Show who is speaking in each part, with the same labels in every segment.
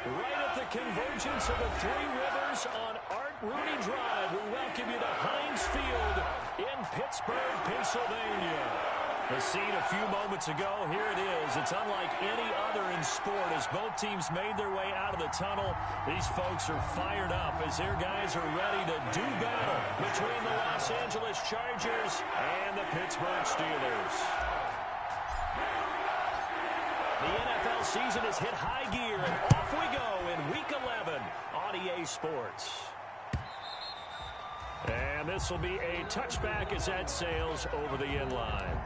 Speaker 1: Right at the convergence of the Three Rivers on Art Rooney Drive, we welcome you to Heinz Field in Pittsburgh, Pennsylvania. The scene a few moments ago, here it is. It's unlike any other in sport as both teams made their way out of the tunnel. These folks are fired up as their guys are ready to do battle between the Los Angeles Chargers and the Pittsburgh Steelers. The NFL season has hit high gear, and off we go in Week 11 on EA Sports. And this will be a touchback as that sails over the end line.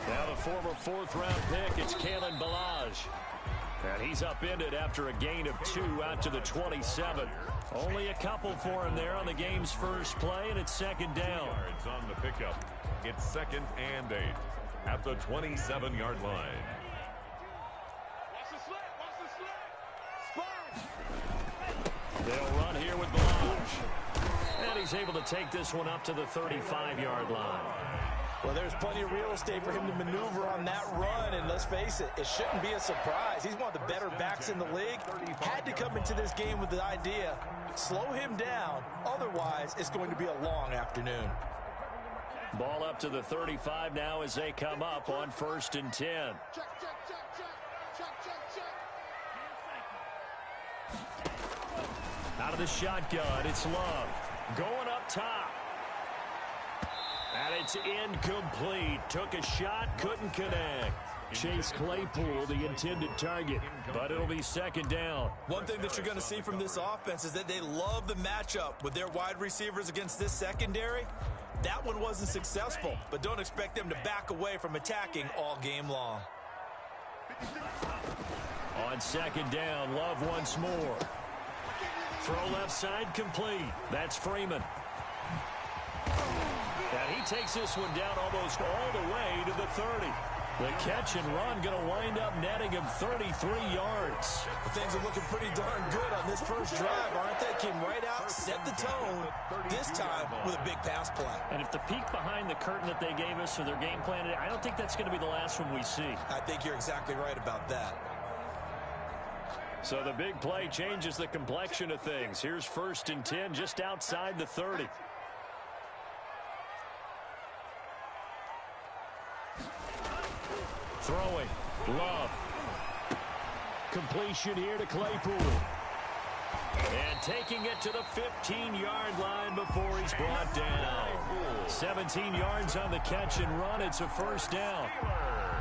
Speaker 1: Now the former fourth-round pick, it's Kalen Ballage. And he's upended after a gain of 2 out to the 27. Only a couple for him there on the game's first play, and it's second down.
Speaker 2: Yards on the pickup. It's 2nd and 8 at the 27-yard line.
Speaker 1: They'll run here with Ballage. And he's able to take this one up to the 35-yard line.
Speaker 3: Well, there's plenty of real estate for him to maneuver on that run, and let's face it, it shouldn't be a surprise. He's one of the better backs in the league. Had to come into this game with the idea, slow him down, otherwise it's going to be a long afternoon.
Speaker 1: Ball up to the 35 now as they come up on 1st and 10. Out of the shotgun, it's Love. Going up top. And it's incomplete. Took a shot, couldn't connect. Chase Claypool, the intended target, but it'll be second down.
Speaker 3: One thing that you're going to see from this offense is that they love the matchup with their wide receivers against this secondary. That one wasn't successful, but don't expect them to back away from attacking all game long.
Speaker 1: On second down, Love once more. Throw left side complete. That's Freeman. And he takes this one down almost all the way to the 30. The catch and run going to wind up netting him 33 yards.
Speaker 3: Things are looking pretty darn good on this first drive, aren't they? Came right out, set the tone, this time with a big pass play.
Speaker 1: And if the peek behind the curtain that they gave us or their game plan, I don't think that's going to be the last one we see.
Speaker 3: I think you're exactly right about that.
Speaker 1: So the big play changes the complexion of things. Here's 1st and 10 just outside the 30. Throwing. Love. Completion here to Claypool. And taking it to the 15-yard line before he's brought down. 17 yards on the catch and run. It's a first down.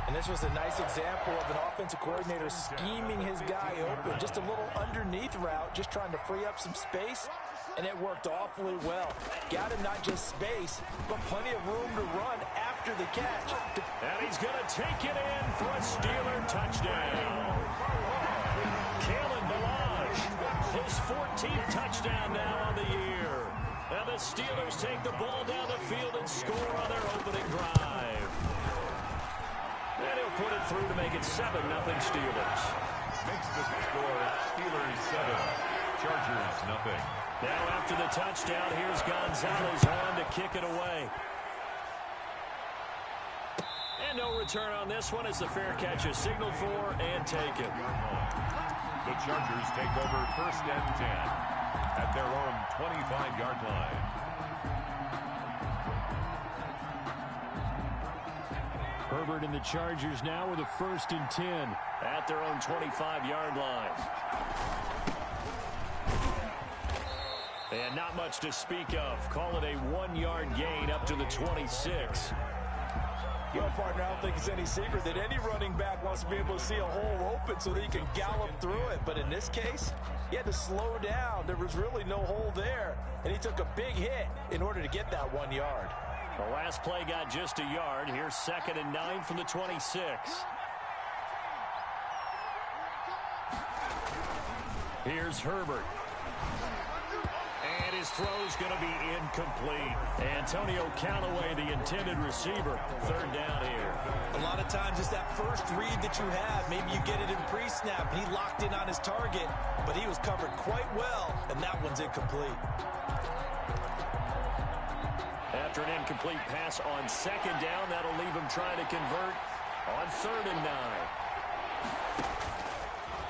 Speaker 3: And this was a nice example of an offensive coordinator scheming his guy open. Just a little underneath route, just trying to free up some space. And it worked awfully well. Got him not just space, but plenty of room to run after the catch.
Speaker 1: And he's going to take it in for a Steeler touchdown. Kalen Ballage, his 14th touchdown now on the year. And the Steelers take the ball down the field and score on their opening drive. And he'll put it through to make it 7-0 Steelers.
Speaker 2: Makes the score Steelers 7, Chargers 0.
Speaker 1: Now after the touchdown, here's Gonzalez on to kick it away. And no return on this one as the fair catch is signaled for and taken.
Speaker 2: The Chargers take over 1st and 10 at their own 25-yard line.
Speaker 1: Herbert and the Chargers now with a 1st and 10 at their own 25-yard line. And not much to speak of. Call it a 1-yard gain up to the 26.
Speaker 3: Well, partner, I don't think it's any secret that any running back wants to be able to see a hole open so that he can gallop through it. But in this case, he had to slow down. There was really no hole there. And he took a big hit in order to get that 1 yard.
Speaker 1: The last play got just a yard. Here's 2nd and 9 from the 26. Here's Herbert. And his throw's going to be incomplete. Antonio Callaway, the intended receiver. Third down here.
Speaker 3: A lot of times it's that first read that you have. Maybe you get it in pre-snap. He locked in on his target, but he was covered quite well, and that one's incomplete.
Speaker 1: After an incomplete pass on second down, that'll leave him trying to convert on 3rd and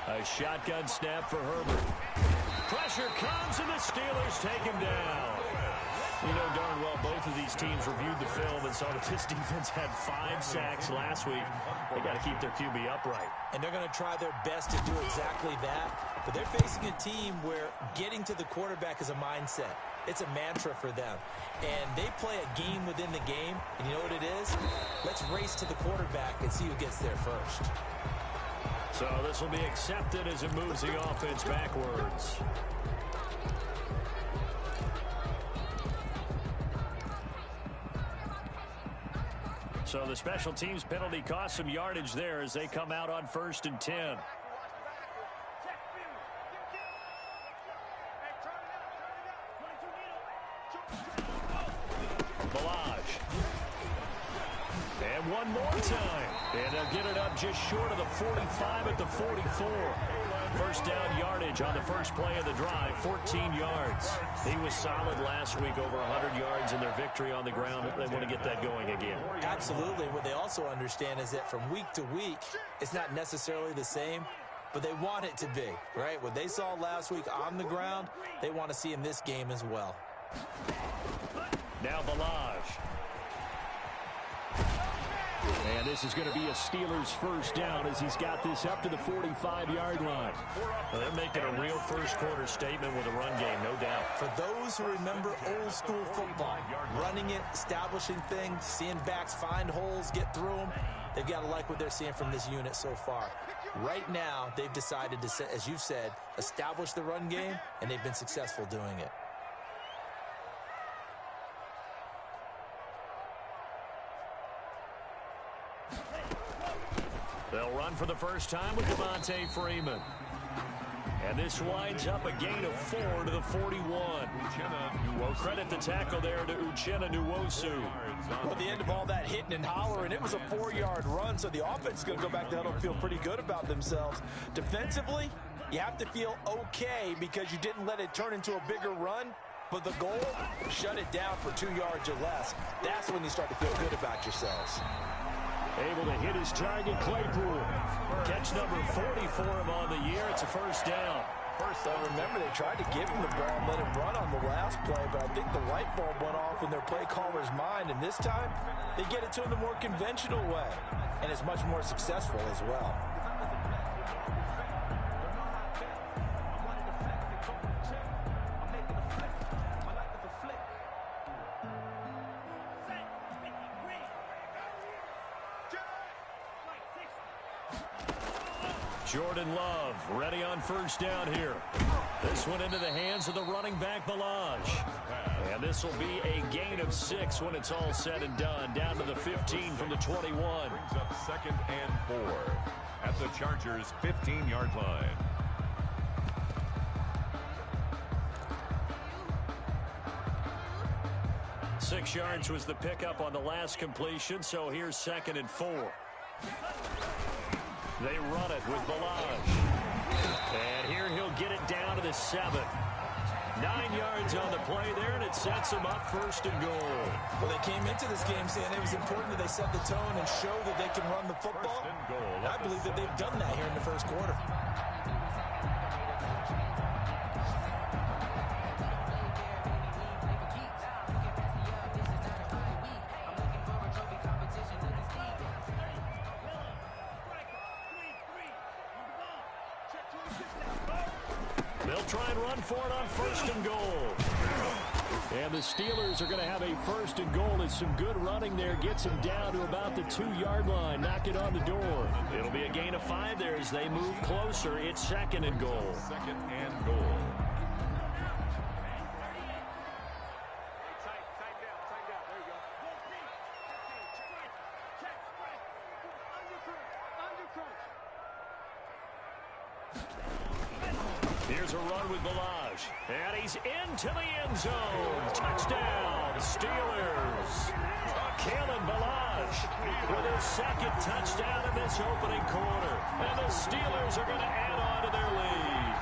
Speaker 1: 9. A shotgun snap for Herbert. Pressure comes, and the Steelers take him down. You know darn well both of these teams reviewed the film and saw that this defense had 5 sacks last week. They got to keep their QB upright.
Speaker 3: And they're going to try their best to do exactly that. But they're facing a team where getting to the quarterback is a mindset. It's a mantra for them. And they play a game within the game. And you know what it is? Let's race to the quarterback and see who gets there first.
Speaker 1: So this will be accepted as it moves the offense backwards. So the special teams penalty cost some yardage there as they come out on 1st and 10. Balaj. And one more time. And they'll get it up just short of the 45 at the 44. First down yardage on the first play of the drive, 14 yards. He was solid last week, over 100 yards in their victory on the ground. They want to get that going again.
Speaker 3: Absolutely. What they also understand is that from week to week, it's not necessarily the same, but they want it to be, right? What they saw last week on the ground, they want to see in this game as well.
Speaker 1: Now Balaj. And this is going to be a Steelers first down as he's got this up to the 45-yard line. Well, they're making a real first-quarter statement with a run game, no doubt.
Speaker 3: For those who remember old-school football, running it, establishing things, seeing backs find holes, get through them, they've got to like what they're seeing from this unit so far. Right now, they've decided to, as you said, establish the run game, and they've been successful doing it.
Speaker 1: They'll run for the first time with Devontae Freeman. And this winds up a gain of 4 to the 41. Credit the tackle there to Uchenna Nwosu.
Speaker 3: Well, at the end of all that hitting and hollering, it was a 4-yard run, so the offense is going to go back to huddle and feel pretty good about themselves. Defensively, you have to feel okay because you didn't let it turn into a bigger run. But the goal, shut it down for 2 yards or less. That's when you start to feel good about yourselves.
Speaker 1: Able to hit his target, Claypool. Catch number 40 for him on the year. It's a first down.
Speaker 3: Remember, they tried to give him the ball and let him run on the last play, but I think the light bulb went off in their play caller's mind, and this time, they get it to him the more conventional way, and it's much more successful as well.
Speaker 1: Jordan Love ready on first down here. This one into the hands of the running back, Balaj. And this will be a gain of 6 when it's all said and done. Down to the 15 from the 21.
Speaker 2: Brings up 2nd and 4 at the Chargers' 15-yard line.
Speaker 1: Six yards was the pickup on the last completion, so here's 2nd and 4. They run it with Balaj. And here he'll get it down to the 7. 9 yards on the play there, and it sets them up 1st and goal.
Speaker 3: Well, they came into this game saying it was important that they set the tone and show that they can run the football. And I believe that they've done that here in the first quarter.
Speaker 1: They'll try and run for it on 1st and goal. And the Steelers are going to have a 1st and goal. As some good running there gets him down to about the 2-yard line. Knock it on the door. It'll be a gain of 5 there as they move closer. It's 2nd and goal.
Speaker 2: 2nd and goal.
Speaker 1: Here's a run with Balaj. And he's into the end zone. Touchdown, Steelers. Kalen Balaj with his second touchdown in this opening quarter. And the Steelers are going to add on to their lead.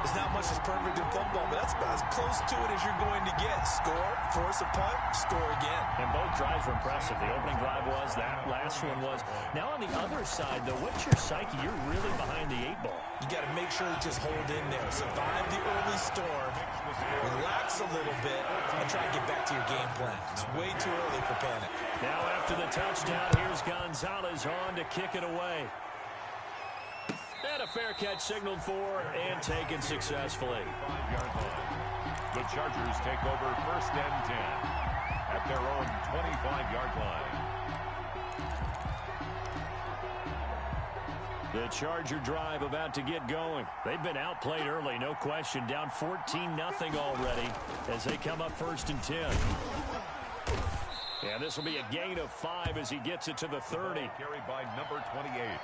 Speaker 3: There's not much that's perfect in football, but that's about as close to it as you're going to get. Score, force a punt, score again.
Speaker 1: And both drives were impressive. The opening drive was, that last one was. Now on the other side, though, what's your psyche? You're really behind the 8-ball.
Speaker 3: You got to make sure you just hold in there. Survive the early storm, relax a little bit, and try to get back to your game plan. It's way too early for panic.
Speaker 1: Now after the touchdown, here's Gonzalez on to kick it away. And a fair catch signaled for and taken successfully.
Speaker 2: 5-yard line. The Chargers take over 1st and 10 at their own 25-yard line.
Speaker 1: The Charger drive about to get going. They've been outplayed early, no question. Down 14-0 already as they come up 1st and 10. And this will be a gain of 5 as he gets it to the 30.
Speaker 2: Carried by number 28.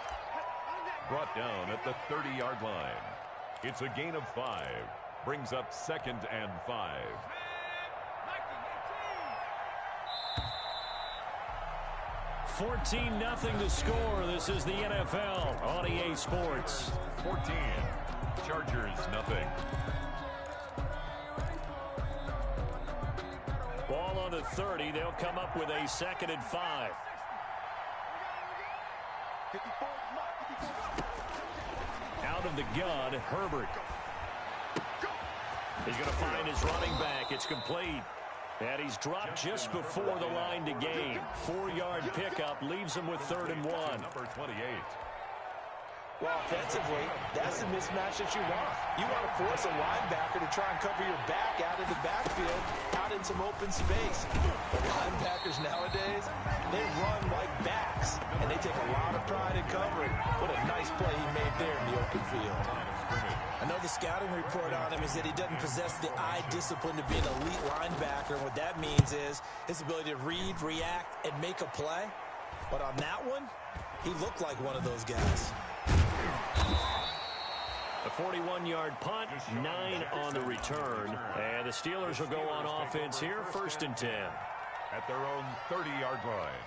Speaker 2: Brought down at the 30-yard line. It's a gain of 5. Brings up 2nd and 5.
Speaker 1: $14-0 to score. This is the NFL on EA Sports.
Speaker 2: 14. Chargers, nothing.
Speaker 1: Ball on the 30. They'll come up with a 2nd and 5. Out of the gun, Herbert. He's going to find his running back. It's complete. And he's dropped just before the line to gain. 4-yard pickup leaves him with 3rd and 1.
Speaker 2: Number 28.
Speaker 3: Well, offensively, that's the mismatch that you want. You want to force a linebacker to try and cover your back out of the backfield, out in some open space. But linebackers nowadays, they run like backs, and they take a lot of pride in covering. What a nice play he made there in the open field. I know the scouting report on him is that he doesn't possess the eye discipline to be an elite linebacker. And what that means is his ability to read, react, and make a play. But on that one, he looked like one of those guys.
Speaker 1: A 41-yard punt, 9 on the return. And the Steelers will go on offense here, 1st and 10.
Speaker 2: At their own 30-yard line.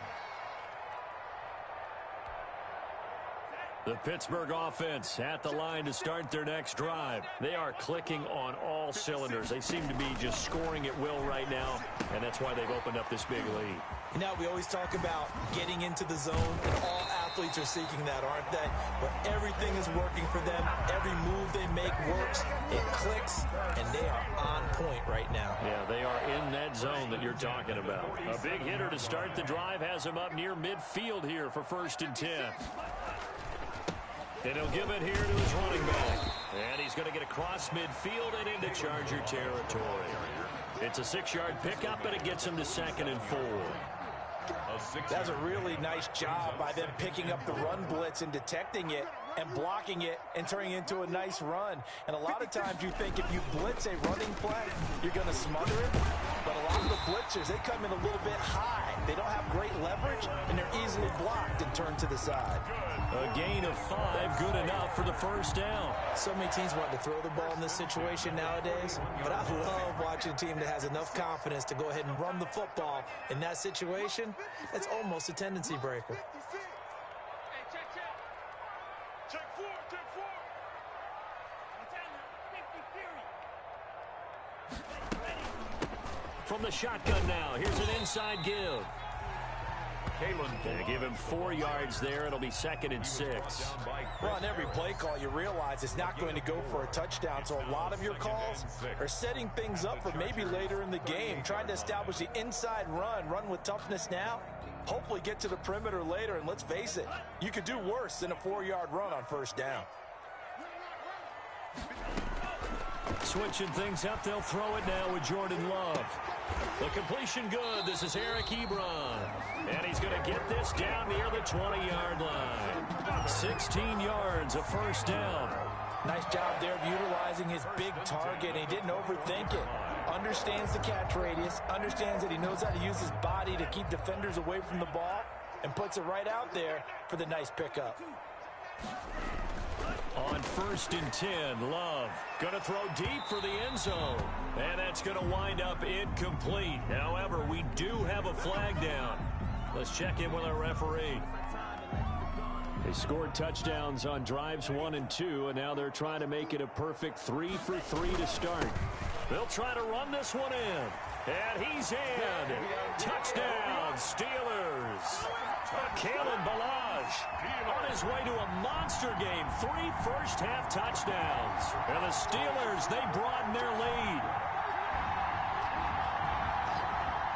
Speaker 1: The Pittsburgh offense at the line to start their next drive. They are clicking on all cylinders. They seem to be just scoring at will right now, and that's why they've opened up this big lead.
Speaker 3: Now, we always talk about getting into the zone, and all athletes are seeking that, aren't they? But everything is working for them. Every move they make works. It clicks, and they are on point right now.
Speaker 1: Yeah, they are in that zone that you're talking about. A big hitter to start the drive has him up near midfield here for 1st and 10. And he'll give it here to his running back. And he's going to get across midfield and into Charger territory. It's a 6-yard pickup, and it gets him to 2nd and 4.
Speaker 3: That's a really nice job by them picking up the run blitz and detecting it and blocking it and turning it into a nice run. And a lot of times you think if you blitz a running play, you're going to smother it. But a lot of the blitzers, they come in a little bit high. They don't have great leverage, and they're easily blocked and turned to the side.
Speaker 1: A gain of 5, good enough for the 1st down.
Speaker 3: So many teams want to throw the ball in this situation nowadays, but I love watching a team that has enough confidence to go ahead and run the football in that situation. That's almost a tendency breaker.
Speaker 1: From the shotgun now, here's an inside give. They give him 4 yards there. It'll be 2nd and 6.
Speaker 3: Well, on every play call, you realize it's not going to go for a touchdown. So a lot of your calls are setting things up for maybe later in the game, trying to establish the inside run with toughness now. Hopefully get to the perimeter later, and let's face it, you could do worse than a 4-yard run on 1st down.
Speaker 1: Switching things up, they'll throw it now with Jordan Love. The completion good. This is Eric Ebron. And he's going to get this down near the 20-yard line. 16 yards, a 1st down.
Speaker 3: Nice job there of utilizing his big target. He didn't overthink it. Understands the catch radius. Understands that he knows how to use his body to keep defenders away from the ball. And puts it right out there for the nice pickup.
Speaker 1: On 1st and 10, Love going to throw deep for the end zone. And that's going to wind up incomplete. However, we do have a flag down. Let's check in with our referee. They scored touchdowns on drives 1 and 2, and now they're trying to make it a perfect 3 for 3 to start. They'll try to run this one in. And he's in. Touchdown, Steelers. Kalen Ballage on his way to a monster game. 3 first-half touchdowns. And the Steelers, they broaden their lead.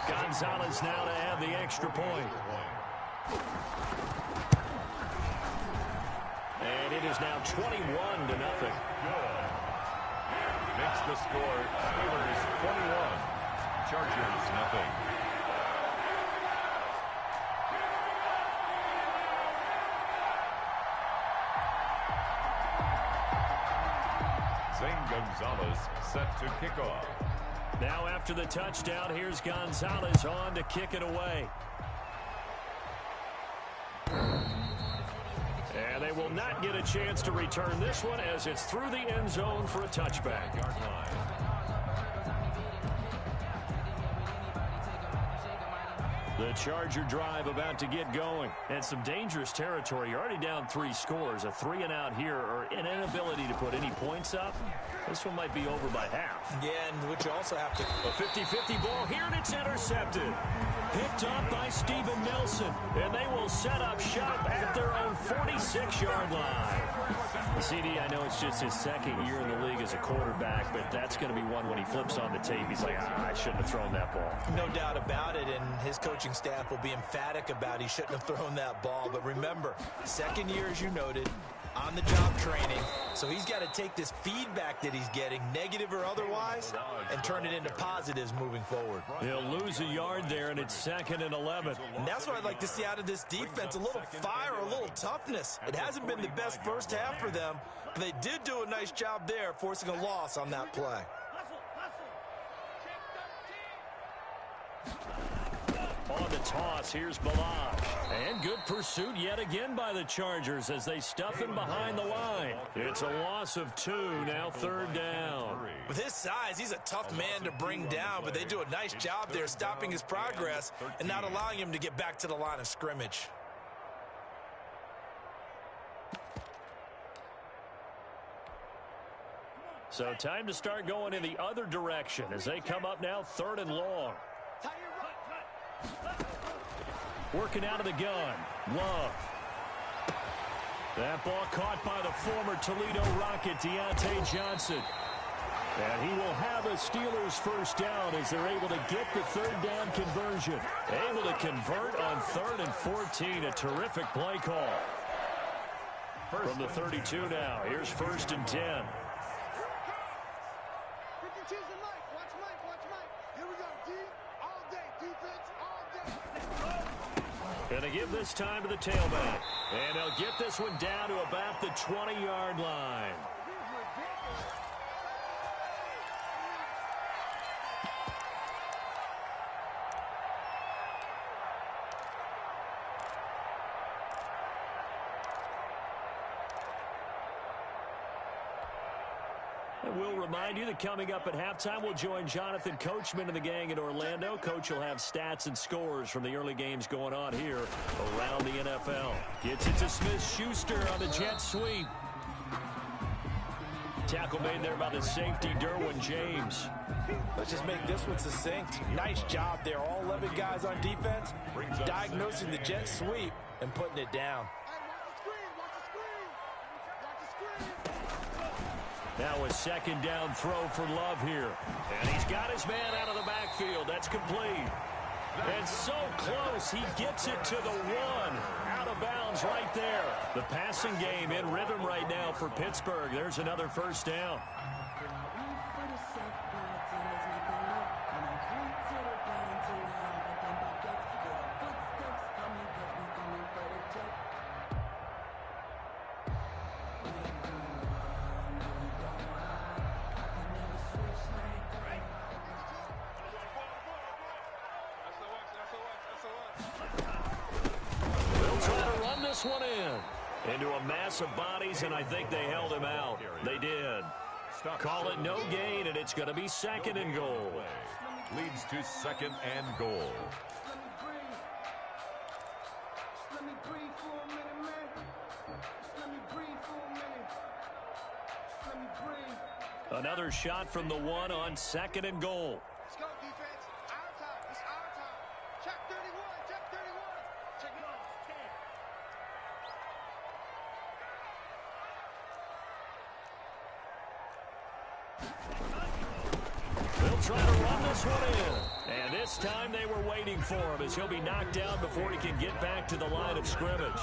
Speaker 1: Gonzalez now to add the extra point. And it is now 21-0.
Speaker 2: Good. Makes the score Steelers 21, Chargers nothing. Zane Gonzalez set to kick off.
Speaker 1: Now after the touchdown, here's Gonzalez on to kick it away. And they will not get a chance to return this one as it's through the end zone for a touchback.
Speaker 2: Yard line.
Speaker 1: The Charger drive about to get going. And some dangerous territory. You're already down 3 scores. A 3-and-out here or an inability to put any points up. This one might be over by half.
Speaker 3: Yeah, and what you also have to...
Speaker 1: A 50-50 ball here, and it's intercepted. Picked up by Steven Nelson. And they will set up shop at their own 46-yard line. CD, I know it's just his 2nd year in the league as a quarterback, but that's going to be one when he flips on the tape. He's like, I shouldn't have thrown that ball.
Speaker 3: No doubt about it, and his coaching staff will be emphatic about he shouldn't have thrown that ball. But remember, 2nd year, as you noted, on-the-job training. So he's got to take this feedback that he's getting, negative or otherwise, and turn it into positives moving forward.
Speaker 1: He'll lose a yard there, and it's 2nd and 11.
Speaker 3: And that's what I'd like to see out of this defense, a little fire, a little toughness. It hasn't been the best first half for them, but they did do a nice job there, forcing a loss on that play.
Speaker 1: On the toss, here's Ballage. And good pursuit yet again by the Chargers as they stuff him behind the line. It's a loss of 2, now 3rd down.
Speaker 3: With his size, he's a tough man to bring down, but they do a nice job there stopping his progress and not allowing him to get back to the line of scrimmage.
Speaker 1: So time to start going in the other direction as they come up now 3rd and long. Working out of the gun. Love. That ball caught by the former Toledo Rocket, Deontay Johnson. And he will have a Steelers first down as they're able to get the 3rd down conversion. Able to convert on 3rd and 14. A terrific play call. From the 32 now. Here's 1st and 10. Going to give this time to the tailback. And they'll get this one down to about the 20-yard line. And we'll remind you that coming up at halftime, we'll join Jonathan Coachman and the gang in Orlando. Coach will have stats and scores from the early games going on here around the NFL. Gets it to Smith-Schuster on the jet sweep. Tackle made there by the safety, Derwin James.
Speaker 3: Let's just make this one succinct. Nice job there. All 11 guys on defense diagnosing the jet sweep and putting it down.
Speaker 1: Now a 2nd down throw for Love here. And he's got his man out of the backfield. That's complete. And so close, he gets it to the 1. Out of bounds right there. The passing game in rhythm right now for Pittsburgh. There's another first down. One in. into a mass of bodies, and I think they held him out. They did. Call it no gain, and it's going to be 2nd and goal.
Speaker 2: Leads to 2nd and goal.
Speaker 1: Another shot from the one on 2nd and goal.
Speaker 4: Let's go, defense. Our time. It's our time. Check 31. Check 31. Check it out.
Speaker 1: 10. They'll try to run this one in. And this time they were waiting for him as he'll be knocked down before he can get back to the line of scrimmage.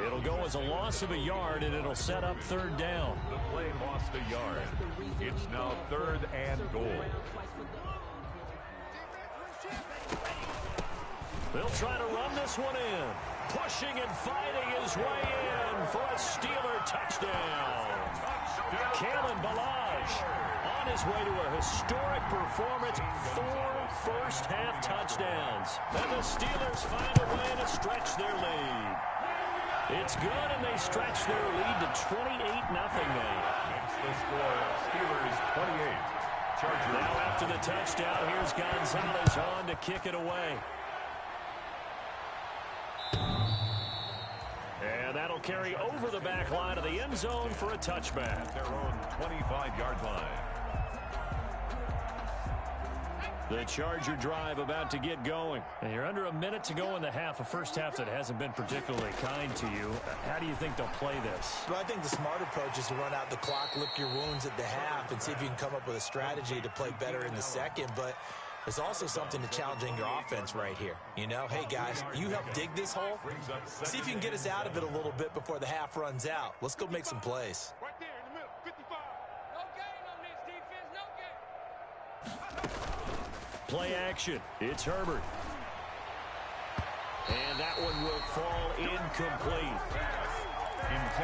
Speaker 1: It'll go as a loss of a yard, and it'll set up 3rd down.
Speaker 2: The play lost a yard. It's now 3rd and goal.
Speaker 1: They'll try to run this one in. Pushing and fighting his way in for a Steeler touchdown. Kalen Ballage on his way to a historic performance. 4 first-half touchdowns. And the Steelers find a way to stretch their lead. It's good, and they stretch their lead to 28-0 now.
Speaker 2: Makes the score Steelers 28. Chargers.
Speaker 1: Now after the touchdown, here's Gonzalez on to kick it away. And that'll carry over the back line of the end zone for a touchback.
Speaker 2: Their own 25-yard line.
Speaker 1: The Charger drive about to get going. And you're under a minute to go in the half, a first half that hasn't been particularly kind to you. How do you think they'll play this?
Speaker 3: Well, I think the smart approach is to run out the clock, lick your wounds at the half, and see if you can come up with a strategy to play better in the second. But there's also something to challenging your offense right here. You know, hey, guys, you help dig this hole. See if you can get us out of it a little bit before the half runs out. Let's go make some plays.
Speaker 4: Right there in the middle. 55. No gain on this defense. No gain.
Speaker 1: Play action. It's Herbert. And that one will fall incomplete.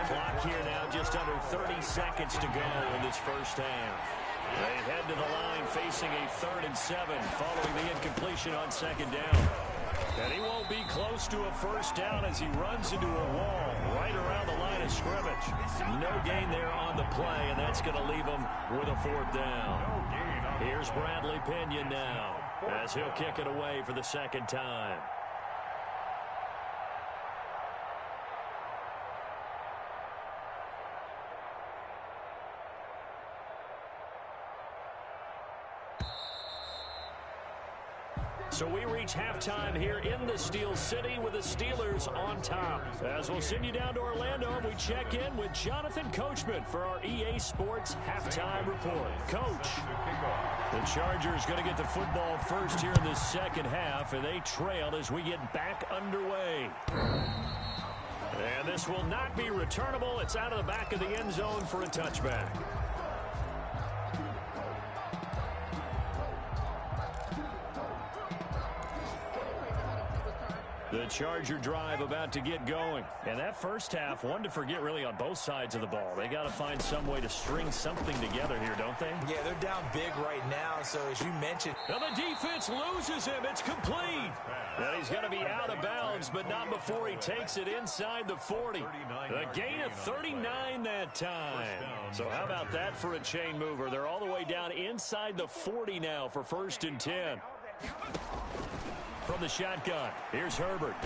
Speaker 1: Clock here now, just under 30 seconds to go in this first half. They head to the line facing a 3rd and 7 following the incompletion on 2nd down. And he won't be close to a first down as he runs into a wall right around the line of scrimmage. No gain there on the play, and that's going to leave him with a 4th down. Here's Bradley Pinion now as he'll kick it away for the 2nd time. So we reach halftime here in the Steel City with the Steelers on top. As we'll send you down to Orlando, we check in with Jonathan Coachman for our EA Sports Halftime Report. Coach, the Chargers going to get the football first here in the second half, and they trail as we get back underway. And this will not be returnable. It's out of the back of the end zone for a touchback. The Charger drive about to get going. And that first half, one to forget really on both sides of the ball. They got to find some way to string something together here, don't they?
Speaker 3: Yeah, they're down big right now, so as you mentioned.
Speaker 1: Now the defense loses him. It's complete. And he's going to be out of bounds, but not before he takes it inside the 40. A gain of 39 that time. So how about that for a chain mover? They're all the way down inside the 40 now for 1st and 10. From the shotgun, here's Herbert.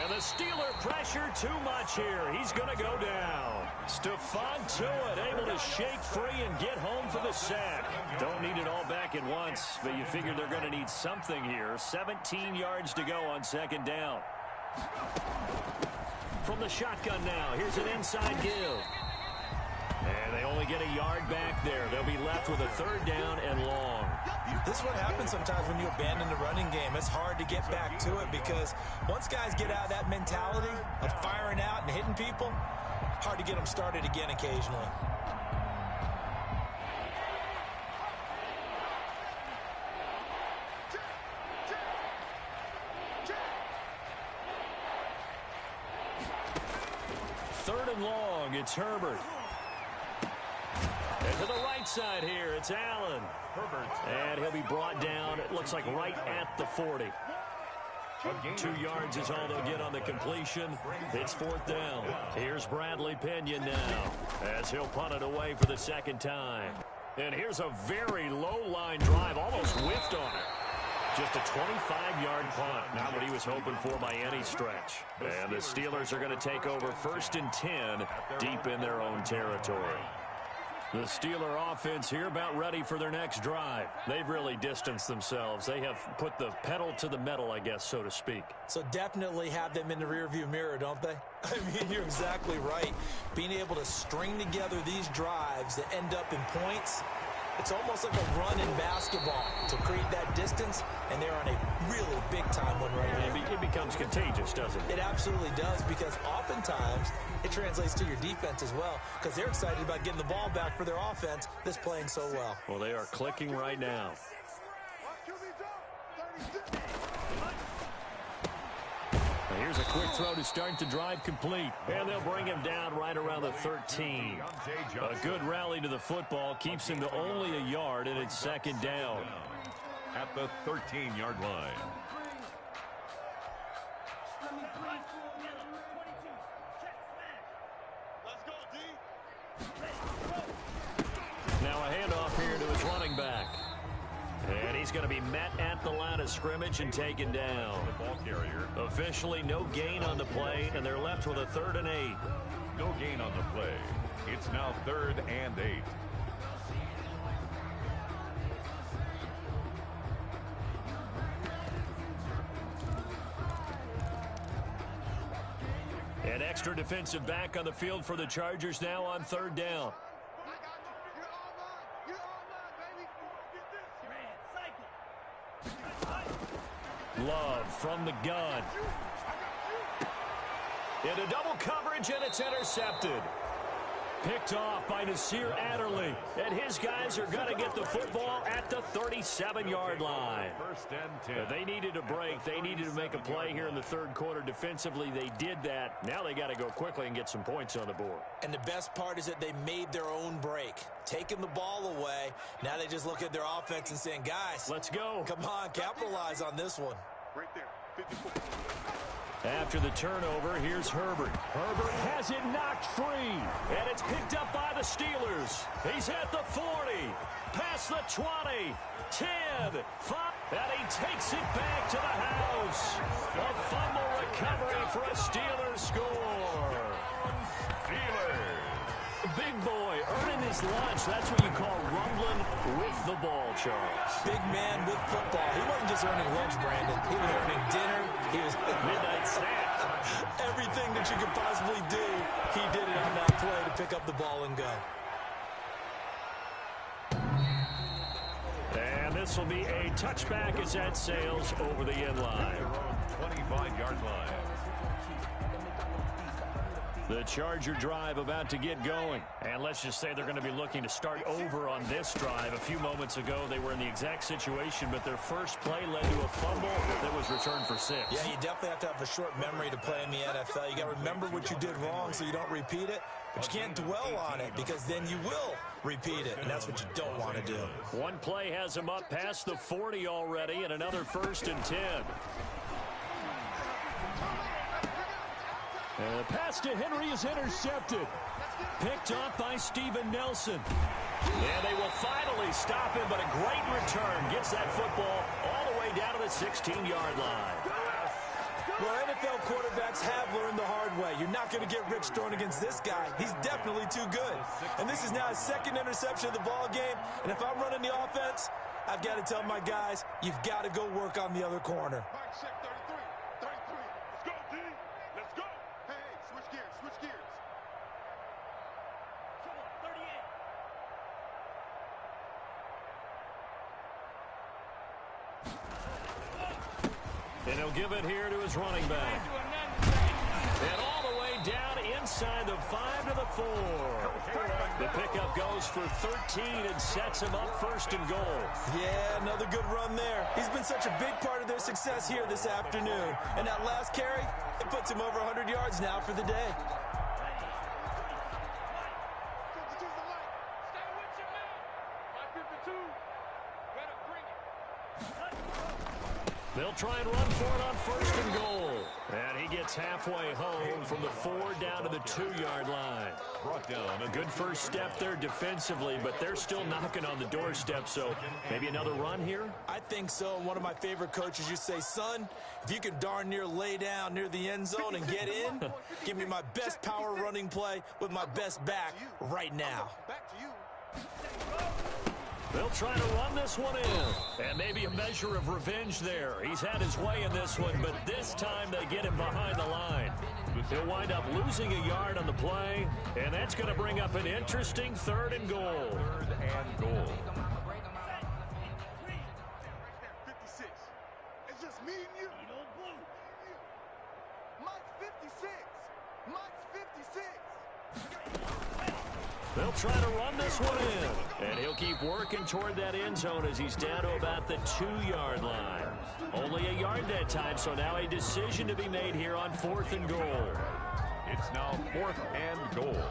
Speaker 1: And the Steeler pressure too much here. He's going to go down. Stephon Tuitt able to shake free and get home for the sack. Don't need it all back at once, but you figure they're going to need something here. 17 yards to go on 2nd down. From the shotgun now, here's an inside give. And they only get a yard back there. They'll be left with a 3rd down and long.
Speaker 3: This is what happens sometimes when you abandon the running game. It's hard to get back to it because once guys get out of that mentality of firing out and hitting people, hard to get them started again occasionally.
Speaker 1: Third and long, it's Herbert. And to the right side here, it's Allen. And he'll be brought down, it looks like right at the 40. 2 yards is all they'll get on the completion. It's 4th down. Here's Bradley Pinion now as he'll punt it away for the 2nd time. And here's a very low-line drive, almost whiffed on it. Just a 25-yard punt, not what he was hoping for by any stretch. And the Steelers are going to take over 1st and 10 deep in their own territory. The Steeler offense here about ready for their next drive. They've really distanced themselves. They have put the pedal to the metal, I guess, so to speak.
Speaker 3: So definitely have them in the rearview mirror, don't they? I mean, you're exactly right. Being able to string together these drives that end up in points, it's almost like a run in basketball to create that distance, and they're on a really big-time one right now.
Speaker 1: It becomes contagious, doesn't it?
Speaker 3: It absolutely does, because oftentimes it translates to your defense as well, because they're excited about getting the ball back for their offense that's playing so well.
Speaker 1: Well, they are clicking right now. Here's a quick throw to start the drive complete. And they'll bring him down right around the 13. A good rally to the football keeps him to only a yard, and it's 2nd down.
Speaker 2: At the 13-yard line.
Speaker 1: Now a handoff here to his running back. And he's going to be met at the line of scrimmage and taken down.
Speaker 2: Ball carrier.
Speaker 1: Officially no gain on the play, and they're left with a 3rd and 8.
Speaker 2: No gain on the play. It's now 3rd and 8.
Speaker 1: An extra defensive back on the field for the Chargers now on 3rd down. Love from the gun. Into double coverage, and it's intercepted. Picked off by Nasir Adderley. And his guys are going to get the football at the 37-yard line.
Speaker 2: 1st and 10.
Speaker 1: They needed a break. They needed to make a play here in the 3rd quarter. Defensively, they did that. Now they got to go quickly and get some points on the board.
Speaker 3: And the best part is that they made their own break. Taking the ball away. Now they just look at their offense and saying, guys,
Speaker 1: let's go.
Speaker 3: Come on, capitalize on this one.
Speaker 4: Right there, 54.
Speaker 1: After the turnover, here's Herbert. Herbert has it knocked free, and it's picked up by the Steelers. He's at the 40, past the 20, 10, 5, and he takes it back to the house. A fumble recovery for a Steelers score.
Speaker 2: Steelers.
Speaker 1: Big boy earning his lunch. That's what you call rumbling with the ball, Charles.
Speaker 3: Big man with football. He wasn't just earning lunch, Brandon. He was earning dinner. He was
Speaker 1: midnight snack.
Speaker 3: Everything that you could possibly do, he did it on that play to pick up the ball and go.
Speaker 1: And this will be a touchback as that sails over the end line.
Speaker 2: 25-yard line.
Speaker 1: The Charger drive about to get going. And let's just say they're going to be looking to start over on this drive. A few moments ago, they were in the exact situation, but their first play led to a fumble that was returned for 6.
Speaker 3: Yeah, you definitely have to have a short memory to play in the NFL. You got to remember what you did wrong so you don't repeat it. But you can't dwell on it because then you will repeat it, and that's what you don't want to do.
Speaker 1: One play has him up past the 40 already, and another 1st and 10. And the pass to Henry is intercepted. Picked off by Steven Nelson. And they will finally stop him, but a great return gets that football all the way down to the 16-yard line.
Speaker 3: Well, NFL quarterbacks have learned the hard way. You're not going to get rich throwing against this guy. He's definitely too good. And this is now his 2nd interception of the ball game. And if I'm running the offense, I've got to tell my guys, you've got to go work on the other corner.
Speaker 1: And he'll give it here to his running back. And all the way down inside the 5 to the 4. The pickup goes for 13 and sets him up 1st and goal.
Speaker 3: Yeah, another good run there. He's been such a big part of their success here this afternoon. And that last carry, it puts him over 100 yards now for the day.
Speaker 1: They'll try and run for it on first and goal. And he gets halfway home from the 4 down to the 2-yard line.
Speaker 2: Brought down.
Speaker 1: A good first step there defensively, but they're still knocking on the doorstep, so maybe another run here?
Speaker 3: I think so. One of my favorite coaches used to say, son, if you can darn near lay down near the end zone and get in, give me my best power running play with my best back right now.
Speaker 4: Back to you.
Speaker 1: They'll try to run this one in. And maybe a measure of revenge there. He's had his way in this one, but this time they get him behind the line. He'll wind up losing a yard on the play, and that's going to bring up an interesting 3rd and goal.
Speaker 2: 3rd and goal.
Speaker 4: 56. It's just me and you. Mike's 56. Mike's 56.
Speaker 1: They'll try to run this one in. And he'll keep working toward that end zone as he's down to about the 2-yard line. Only a yard that time, so now a decision to be made here on 4th and goal.
Speaker 2: It's now 4th and goal.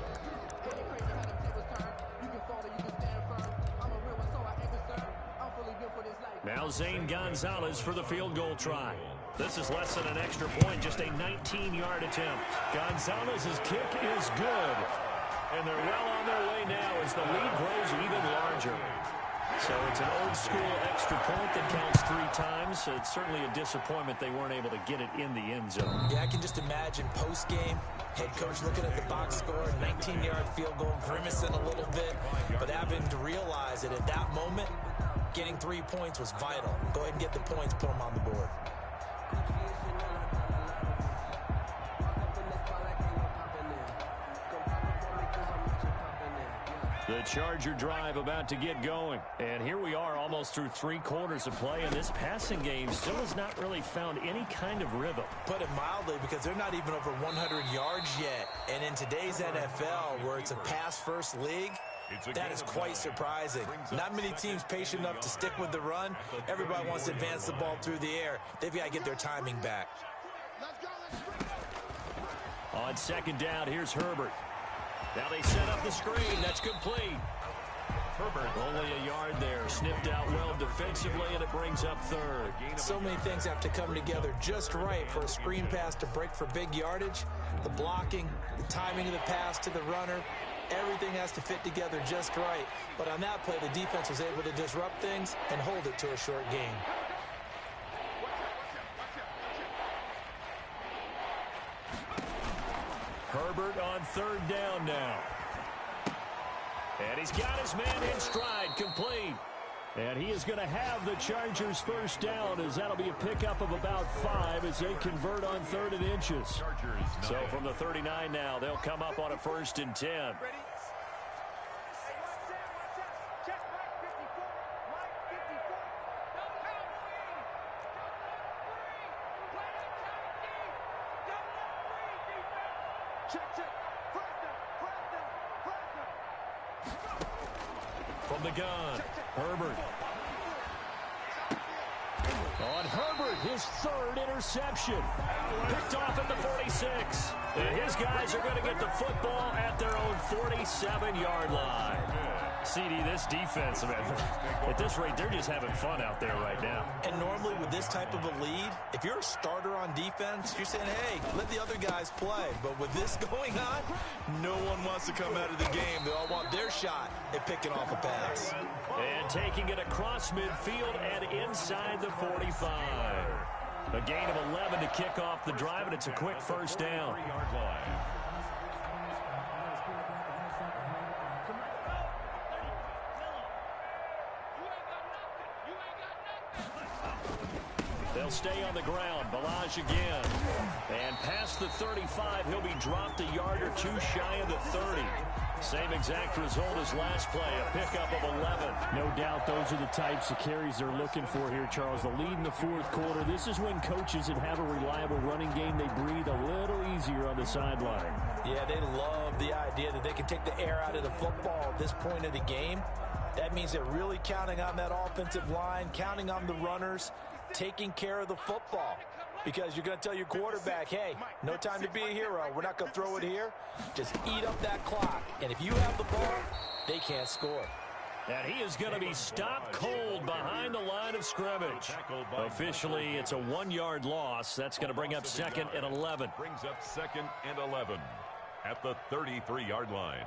Speaker 1: Now Zane Gonzalez for the field goal try. This is less than an extra point, just a 19-yard attempt. Gonzalez's kick is good. And they're well on their way now as the lead grows even larger. So it's an old-school extra point that counts 3 times. It's certainly a disappointment they weren't able to get it in the end zone.
Speaker 3: Yeah, I can just imagine post-game, head coach looking at the box score, 19-yard field goal, grimacing a little bit, but having to realize that at that moment, getting 3 points was vital. Go ahead and get the points, put them on the board.
Speaker 1: The Charger drive about to get going. And here we are almost through 3 quarters of play, and this passing game still has not really found any kind of rhythm.
Speaker 3: Put it mildly, because they're not even over 100 yards yet. And in today's NFL, where it's a pass-first league, that is quite surprising. Not many teams patient enough to stick with the run. Everybody wants to advance the ball through the air. They've got to get their timing back.
Speaker 1: On 2nd down, here's Herbert. Now they set up the screen. That's complete. Herbert only a yard there. Sniffed out well defensively, and it brings up 3rd.
Speaker 3: So many things have to come together just right for a screen pass to break for big yardage. The blocking, the timing of the pass to the runner, everything has to fit together just right. But on that play, the defense was able to disrupt things and hold it to a short gain.
Speaker 1: Herbert on 3rd down now. And he's got his man in stride, complete. And he is going to have the Chargers' 1st down, as that'll be a pickup of about 5 as they convert on 3rd and inches. So from the 39 now, they'll come up on a 1st and 10. From the gun, Herbert. On Herbert, his 3rd interception. Picked off at the 46. And his guys are going to get the football at their own 47-yard line. CD, this defense, man, at this rate, they're just having fun out there right now.
Speaker 3: And normally with this type of a lead, if you're a starter on defense, you're saying, hey, let the other guys play. But with this going on, no one wants to come out of the game. They all want their shot at picking off a pass.
Speaker 1: And taking it across midfield and inside the 45. A gain of 11 to kick off the drive, and it's a quick 1st down. They'll stay on the ground. Balaj again. And past the 35, he'll be dropped a yard or 2 shy of the 30. Same exact result as last play, a pickup of 11.
Speaker 5: No doubt those are the types of carries they're looking for here, Charles. The lead in the 4th quarter. This is when coaches that have a reliable running game, they breathe a little easier on the sideline.
Speaker 3: Yeah, they love the idea that they can take the air out of the football at this point of the game. That means they're really counting on that offensive line, counting on the runners, taking care of the football. Because you're going to tell your quarterback, hey, no time to be a hero. We're not going to throw it here. Just eat up that clock. And if you have the ball, they can't score.
Speaker 1: And he is going to be stopped cold behind the line of scrimmage. Officially, it's a 1-yard loss. That's going to bring up 2nd and 11.
Speaker 2: Brings up 2nd and 11 at the 33-yard line.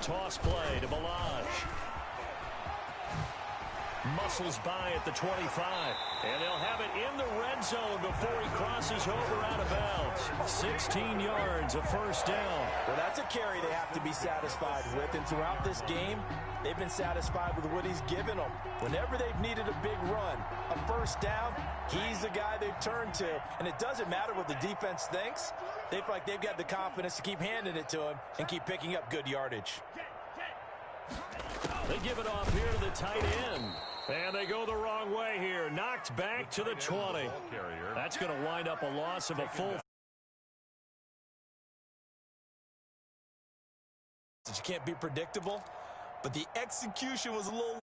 Speaker 1: Toss play to Balaj. Muscles by at the 25. And they'll have it in the red zone before he crosses over out of bounds. 16 yards, a first down.
Speaker 3: Well, that's a carry they have to be satisfied with. And throughout this game, they've been satisfied with what he's given them. Whenever they've needed a big run, a first down, he's the guy they've turned to. And it doesn't matter what the defense thinks. They feel like they've got the confidence to keep handing it to him and keep picking up good yardage.
Speaker 1: They give it off here to the tight end. And they go the wrong way here. Knocked back to the 20. That's going to wind up a loss of a full.
Speaker 3: You can't be predictable, but the execution was a little